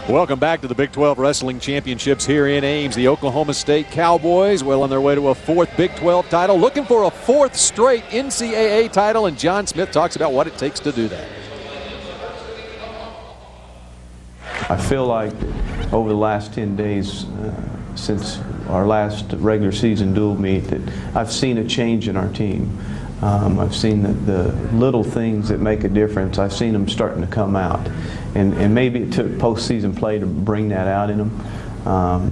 Welcome back to the Big 12 Wrestling Championships here in Ames. The Oklahoma State Cowboys well on their way to a fourth Big 12 title, looking for a fourth straight NCAA title, and John Smith talks about what it takes to do that. I feel like over the last 10 days since our last regular season dual meet that I've seen a change in our team. I've seen the little things that make a difference. I've seen them starting to come out. And maybe it took postseason play to bring that out in them.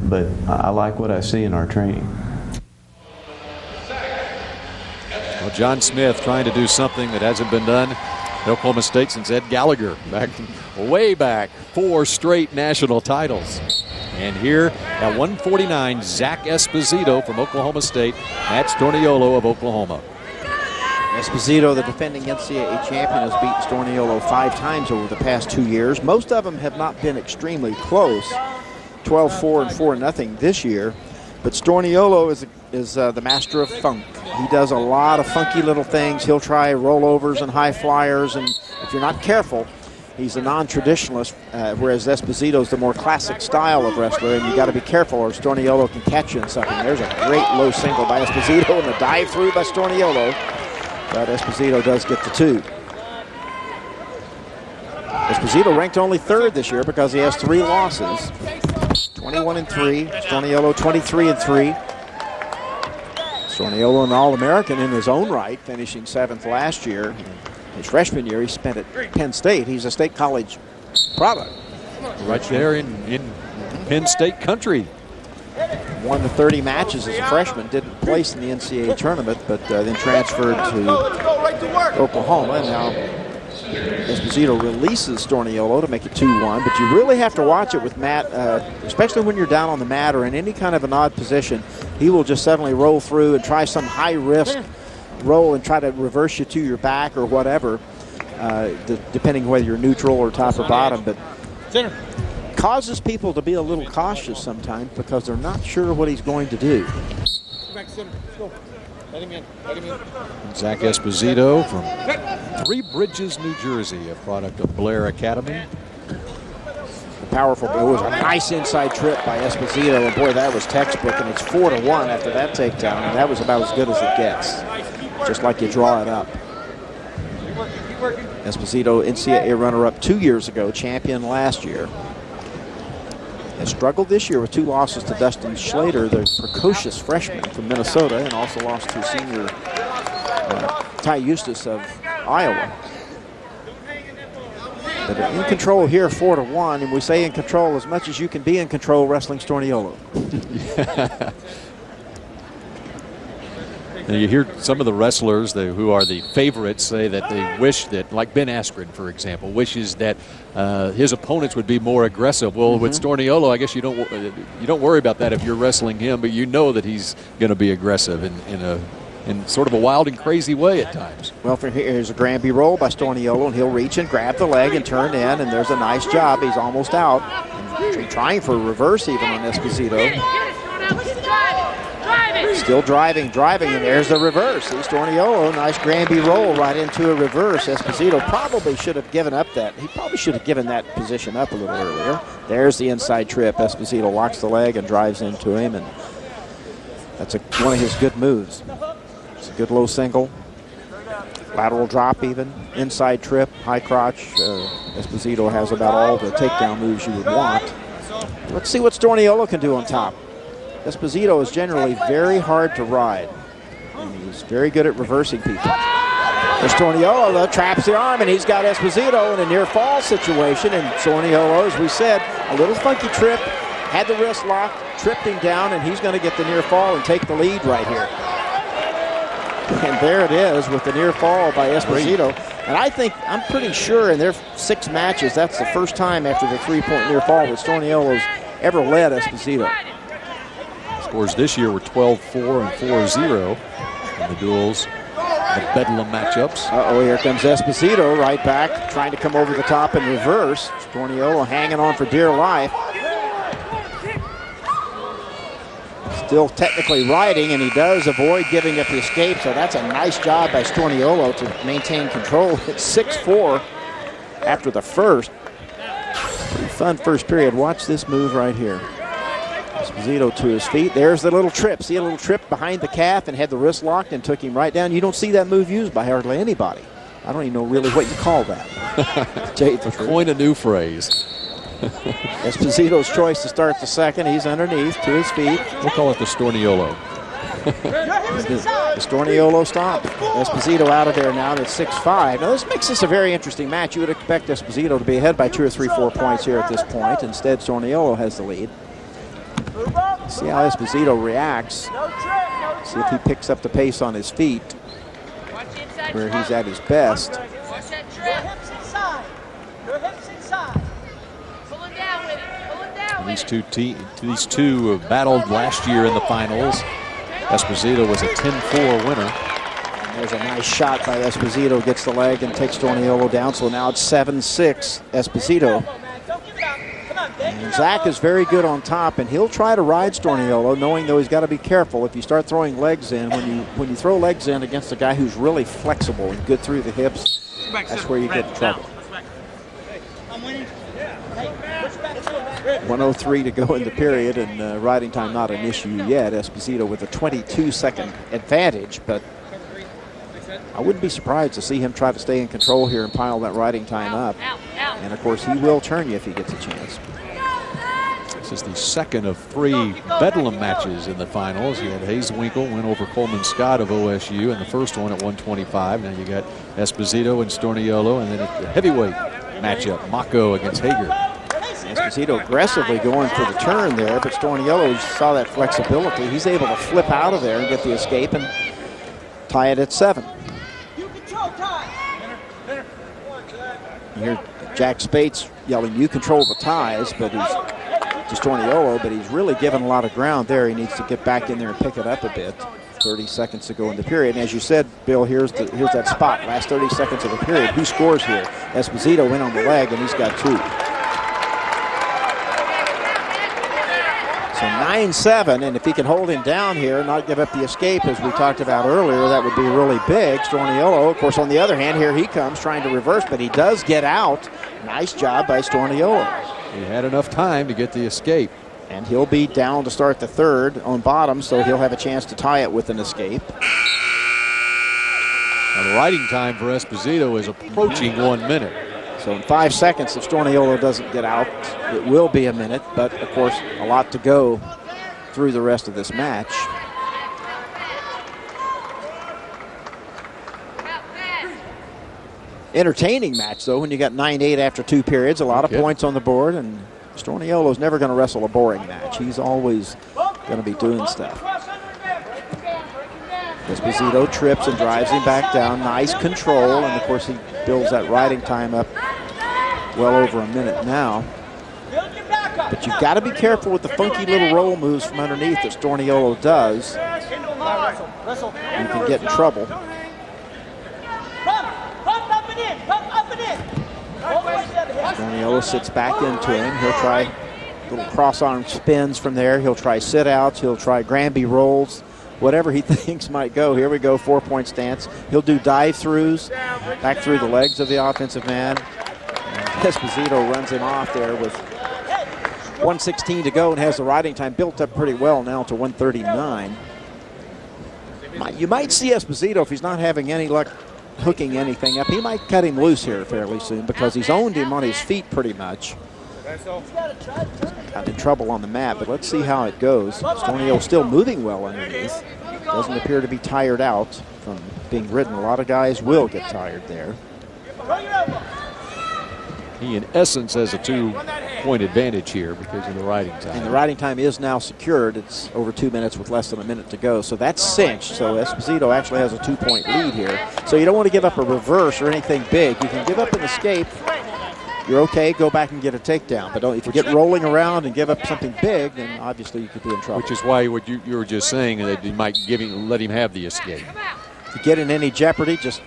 But I like what I see in our training. Well, John Smith trying to do something that hasn't been done at Oklahoma State since Ed Gallagher, way back, 4 straight national titles. And here at 149, Zack Esposito from Oklahoma State, Matt Storniolo of Oklahoma. Esposito, the defending NCAA champion, has beaten Storniolo 5 times over the past 2 years. Most of them have not been extremely close, 12-4 and 4-0 this year. But Storniolo is the master of funk. He does a lot of funky little things. He'll try rollovers and high flyers, and if you're not careful, he's a non-traditionalist, whereas Esposito's the more classic style of wrestler, and you got to be careful or Storniolo can catch you in something. There's a great low single by Esposito and a dive through by Storniolo. But Esposito does get the 2. Esposito ranked only 3rd this year because he has 3 losses. 21-3. Storniolo 23-3. Storniolo an All-American in his own right, finishing 7th last year. His freshman year he spent at Penn State. He's a State College product. Right there in Penn State country. Won the 30 matches as a freshman, didn't place in the NCAA tournament, but then transferred to Oklahoma. And now Esposito releases Storniolo to make it 2-1. But you really have to watch it with Matt, especially when you're down on the mat or in any kind of an odd position. He will just suddenly roll through and try some high-risk roll and try to reverse you to your back or whatever, depending whether you're neutral or top or bottom. But causes people to be a little cautious sometimes because they're not sure what he's going to do. Zack Esposito from Three Bridges, New Jersey, a product of Blair Academy. Powerful, but it was a nice inside trip by Esposito, and boy, that was textbook, and it's 4-1 after that takedown, and that was about as good as it gets, just like you draw it up. Esposito, NCAA runner-up 2 years ago, champion last year. Has struggled this year with 2 losses to Dustin Schlater, the precocious freshman from Minnesota, and also lost to senior Ty Eustace of Iowa. But in control here, 4-1, and we say in control as much as you can be in control wrestling Storniolo. Now you hear some of the wrestlers who are the favorites say that they wish that, like Ben Askren, for example, wishes that his opponents would be more aggressive. Well, with Storniolo, I guess you don't worry about that if you're wrestling him, but you know that he's going to be aggressive in sort of a wild and crazy way at times. Well, here's a Granby roll by Storniolo, and he'll reach and grab the leg and turn in, and there's a nice job. He's almost out. And trying for a reverse even on Esposito. Still driving, and there's the reverse. See, Storniolo, nice Granby roll right into a reverse. Esposito probably should have given up that. He probably should have given that position up a little earlier. There's the inside trip. Esposito locks the leg and drives into him, and that's one of his good moves. It's a good low single. Lateral drop even. Inside trip, high crotch. Esposito has about all the takedown moves you would want. Let's see what Storniolo can do on top. Esposito is generally very hard to ride, and he's very good at reversing people. There's Storniolo, though, traps the arm, and he's got Esposito in a near fall situation, and Storniolo, as we said, a little funky trip, had the wrist locked, tripped him down, and he's going to get the near fall and take the lead right here. And there it is with the near fall by Esposito. And I'm pretty sure in their 6 matches, that's the first time after the 3-point near fall that Storniolo's ever led Esposito. Scores this year were 12-4 and 4-0 in the duels, the Bedlam matchups. Here comes Esposito right back, trying to come over the top and reverse. Storniolo hanging on for dear life. Still technically riding, and he does avoid giving up the escape, so that's a nice job by Storniolo to maintain control. It's 6-4 after the first. fun first period. Watch this move right here. Esposito to his feet. There's the little trip. See a little trip behind the calf and had the wrist locked and took him right down. You don't see that move used by hardly anybody. I don't even know really what you call that. Coin a new phrase. Esposito's choice to start the second. He's underneath to his feet. We'll call it the Storniolo. The Storniolo stop. Esposito out of there now. That's 6-5. Now this makes this a very interesting match. You would expect Esposito to be ahead by 2 or 3, 4 points here at this point. Instead, Storniolo has the lead. See how Esposito reacts. See if he picks up the pace on his feet, where he's at his best. These two battled last year in the finals. Esposito was a 10-4 winner. And there's a nice shot by Esposito, gets the leg and takes Storniolo down. So now it's 7-6 Esposito. And Zack is very good on top, and he'll try to ride Storniolo, knowing though he's got to be careful. If you start throwing legs in, when you throw legs in against a guy who's really flexible and good through the hips, that's where you get in trouble. 1:03 to go in the period, and riding time not an issue yet. Esposito with a 22-second advantage, but I wouldn't be surprised to see him try to stay in control here and pile that riding time up. And of course, he will turn you if he gets a chance. This is the second of 3 Bedlam matches in the finals. You had Hayeswinkle win over Coleman Scott of OSU in the first one at 125. Now you got Esposito and Storniolo, and then at the heavyweight matchup, Mako against Hager. Esposito aggressively going for the turn there, but Storniolo saw that flexibility. He's able to flip out of there and get the escape and tie it at 7. You hear Jack Spates yelling, "You control the ties," but he's to Storniolo, but he's really given a lot of ground there. He needs to get back in there and pick it up a bit. 30 seconds to go in the period. And as you said, Bill, here's that spot. Last 30 seconds of the period. Who scores here? Esposito went on the leg, and he's got 2. So 9-7, and if he can hold him down here and not give up the escape, as we talked about earlier, that would be really big. Storniolo, of course, on the other hand, here he comes trying to reverse, but he does get out. Nice job by Storniolo. He had enough time to get the escape. And he'll be down to start the third on bottom, so he'll have a chance to tie it with an escape. Now the riding time for Esposito is approaching 1 minute. So in 5 seconds, if Storniolo doesn't get out, it will be a minute. But, of course, a lot to go through the rest of this match. Entertaining match, though, when you got 9-8 after 2 periods. A lot of points on the board, and Storniolo's never going to wrestle a boring match. He's always going to be doing stuff. Esposito trips and drives him back down. Nice control, and, of course, he builds that riding time up well over a minute now. But you've got to be careful with the funky little roll moves from underneath that Storniolo does. You can get in trouble. Storniolo sits back into him. He'll try little cross-arm spins from there. He'll try sit-outs. He'll try Granby rolls. Whatever he thinks might go. Here we go, 4-point stance. He'll do dive-throughs back through the legs of the offensive man. Esposito runs him off there with 1:16 to go and has the riding time built up pretty well now to 1:39. You might see Esposito, if he's not having any luck hooking anything up, he might cut him loose here fairly soon because he's owned him on his feet pretty much. Got in trouble on the mat, but let's see how it goes. Storniolo still moving well underneath. Doesn't appear to be tired out from being ridden. A lot of guys will get tired there. He, in essence, has a 2-point advantage here because of the riding time. And the riding time is now secured. It's over 2 minutes with less than a minute to go. So that's cinched. So Esposito actually has a 2-point lead here. So you don't want to give up a reverse or anything big. You can give up an escape. You're okay, go back and get a takedown. But if you get rolling around and give up something big, then obviously you could be in trouble. Which is why what you were just saying that you might let him have the escape. If you get in any jeopardy, just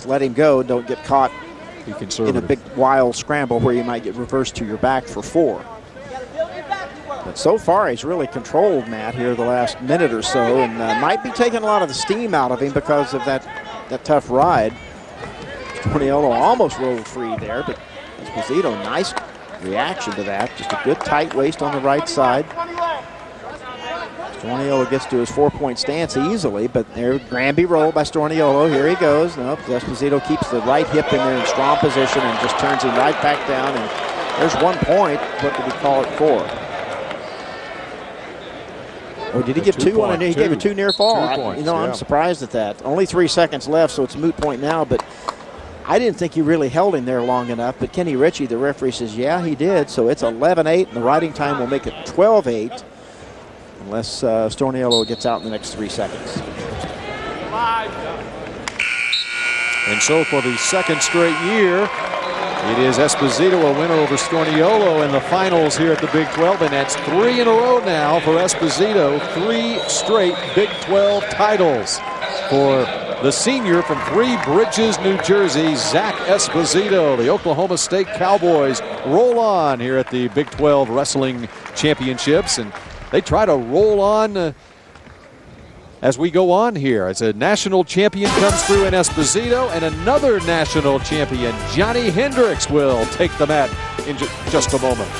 let him go. Don't get caught in a big wild scramble where you might get reversed to your back for 4. But so far he's really controlled Matt here the last minute or so, and might be taking a lot of the steam out of him because of that tough ride. Storniolo almost rolled free there, but Esposito, nice reaction to that. Just a good tight waist on the right side. Storniolo gets to his 4-point stance easily, but there, Granby roll by Storniolo. Here he goes. Nope, Esposito keeps the right hip in there in strong position and just turns him right back down. And there's 1 point. What did he call it for? Oh, did he give 2 on it? He gave a 2 near fall. 2 points, I'm surprised at that. Only 3 seconds left, so it's a moot point now, but I didn't think he really held him there long enough, but Kenny Ritchie, the referee, says, yeah, he did. So it's 11-8, and the riding time will make it 12-8 unless Storniolo gets out in the next 3 seconds. And so for the second straight year, it is Esposito a winner over Storniolo in the finals here at the Big 12, and that's 3 in a row now for Esposito. 3 straight Big 12 titles for the senior from Three Bridges, New Jersey, Zack Esposito. The Oklahoma State Cowboys roll on here at the Big 12 Wrestling Championships, and they try to roll on as we go on here. As a national champion comes through in Esposito, and another national champion, Johnny Hendricks, will take the mat in just a moment.